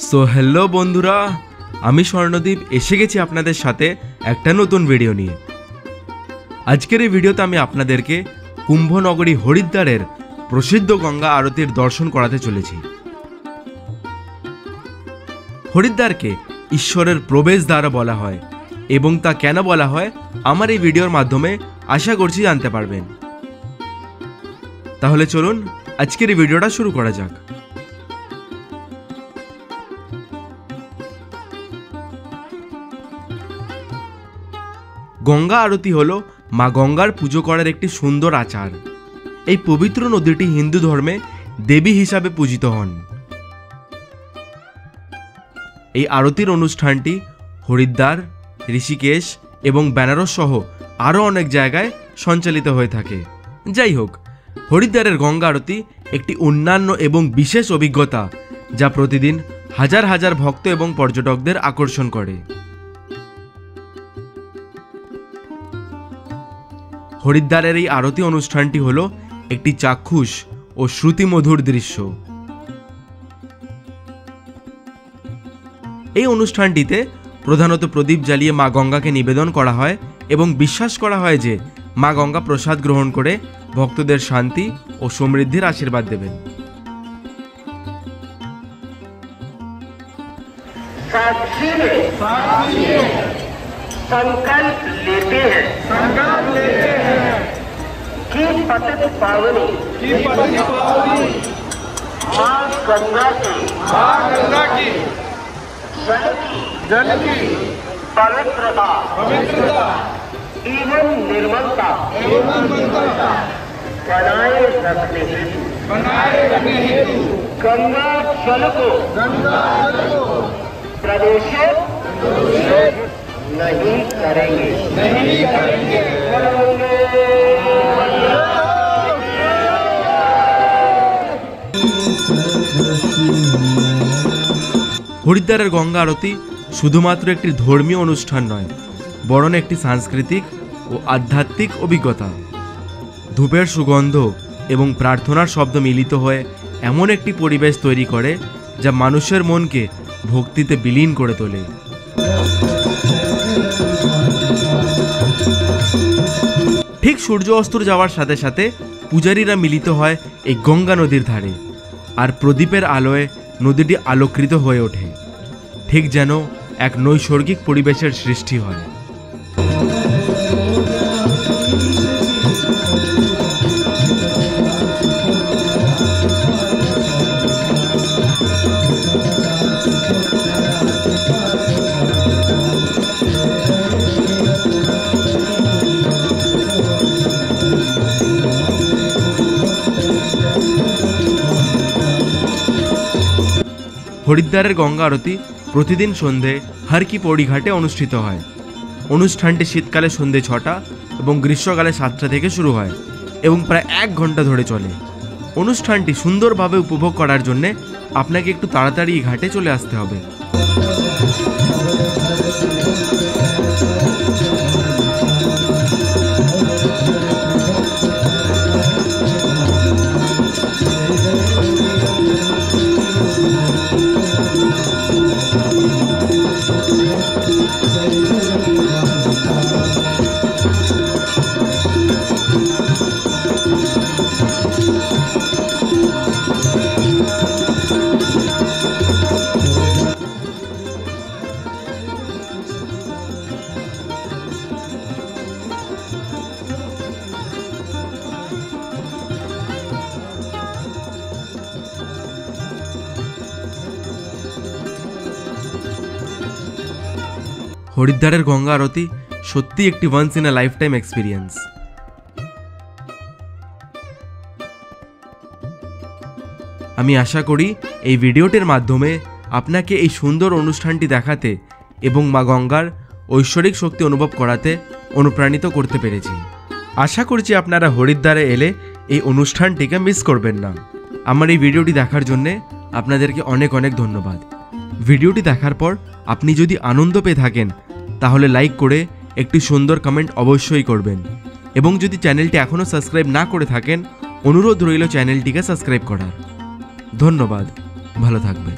So hello বন্ধুরা, আমি স্বর্ণদীপ এসে গেছি আপনাদের সাথে একটা নতুন ভিডিও নিয়ে। আজকের এই ভিডিওতে আমি আপনাদেরকে কুম্ভনগরী হরিদ্বারের প্রসিদ্ধ গঙ্গা আরতির দর্শন করাতে চলেছি। হরিদ্বারকে ঈশ্বরের প্রবেশদ্বার বলা হয় এবং তা কেন বলা হয় আমার এই ভিডিওর মাধ্যমে আশা করছি জানতে পারবেন। তাহলে চলুন আজকের এই ভিডিওটা শুরু করা যাক। গঙ্গা আরতি হলো মা গঙ্গার পুজো করার একটি সুন্দর আচার। এই পবিত্র নদীটি হিন্দু ধর্মে দেবী হিসাবে পূজিত হন। এই আরতির অনুষ্ঠানটি হরিদ্বার, ঋষিকেশ এবং বেনারস সহ আরও অনেক জায়গায় সঞ্চালিত হয়ে থাকে। যাই হোক, হরিদ্বারের গঙ্গা আরতি একটি অন্যান্য এবং বিশেষ অভিজ্ঞতা যা প্রতিদিন হাজার হাজার ভক্ত এবং পর্যটকদের আকর্ষণ করে। হরিদ্বারের এই আরতি অনুষ্ঠানটি হল একটি চাক্ষুষ ও শ্রুতিমধুর দৃশ্য। এই অনুষ্ঠানটিতে প্রধানত প্রদীপ জ্বালিয়ে মা গঙ্গাকে নিবেদন করা হয় এবং বিশ্বাস করা হয় যে মা গঙ্গা প্রসাদ গ্রহণ করে ভক্তদের শান্তি ও সমৃদ্ধির আশীর্বাদ দেবেন। संकल्प लेते हैं कि पतित पावनी मां गंगा की जल की पवित्रता एवं निर्मलता बनाए रखने हेतु गंगा जल को प्रदूषित नहीं करेंगे। হরিদ্বারের গঙ্গা আরতি শুধুমাত্র একটি ধর্মীয় অনুষ্ঠান নয়, বরং একটি সাংস্কৃতিক ও আধ্যাত্মিক অভিজ্ঞতা। ধূপের সুগন্ধ এবং প্রার্থনার শব্দ মিলিত হয়ে এমন একটি পরিবেশ তৈরি করে যা মানুষের মনকে ভক্তিতে বিলীন করে তোলে। ঠিক সূর্য অস্ত যাওয়ার সাথে সাথে পূজারীরা মিলিত হয় এই গঙ্গা নদীর ধারে, আর প্রদীপের আলোয় নদীটি আলোকৃত হয়ে ওঠে, ঠিক যেন এক নৈসর্গিক পরিবেশের সৃষ্টি হয়। হরিদ্বারের গঙ্গা আরতি প্রতিদিন সন্ধে হর কি পৌড়ি ঘাটে অনুষ্ঠিত হয়। অনুষ্ঠানটি শীতকালে সন্ধে 6টা এবং গ্রীষ্মকালে 7টা থেকে শুরু হয় এবং প্রায় 1 ঘন্টা ধরে চলে। অনুষ্ঠানটি সুন্দরভাবে উপভোগ করার জন্যে আপনাকে একটু তাড়াতাড়ি এই ঘাটে চলে আসতে হবে। হরিদ্বারের গঙ্গা আরতি সত্যি একটি once in a lifetime experience. আমি আশা করি এই ভিডিওটির মাধ্যমে আপনাকে এই সুন্দর অনুষ্ঠানটি দেখাতে এবং মা গঙ্গার ঐশ্বরিক শক্তি অনুভব করাতে অনুপ্রাণিত করতে পেরেছি। আশা করছি আপনারা হরিদ্বারে এলে এই অনুষ্ঠানটিকে মিস করবেন না। আমার এই ভিডিওটি দেখার জন্যে আপনাদেরকে অনেক অনেক ধন্যবাদ। ভিডিওটি দেখার পর আপনি যদি আনন্দ পেয়ে থাকেন তাহলে লাইক করে একটি সুন্দর কমেন্ট অবশ্যই করবেন, এবং যদি চ্যানেলটি এখনও সাবস্ক্রাইব না করে থাকেন অনুরোধ রইল চ্যানেলটিকে সাবস্ক্রাইব করার। ধন্যবাদ, ভালো থাকবেন।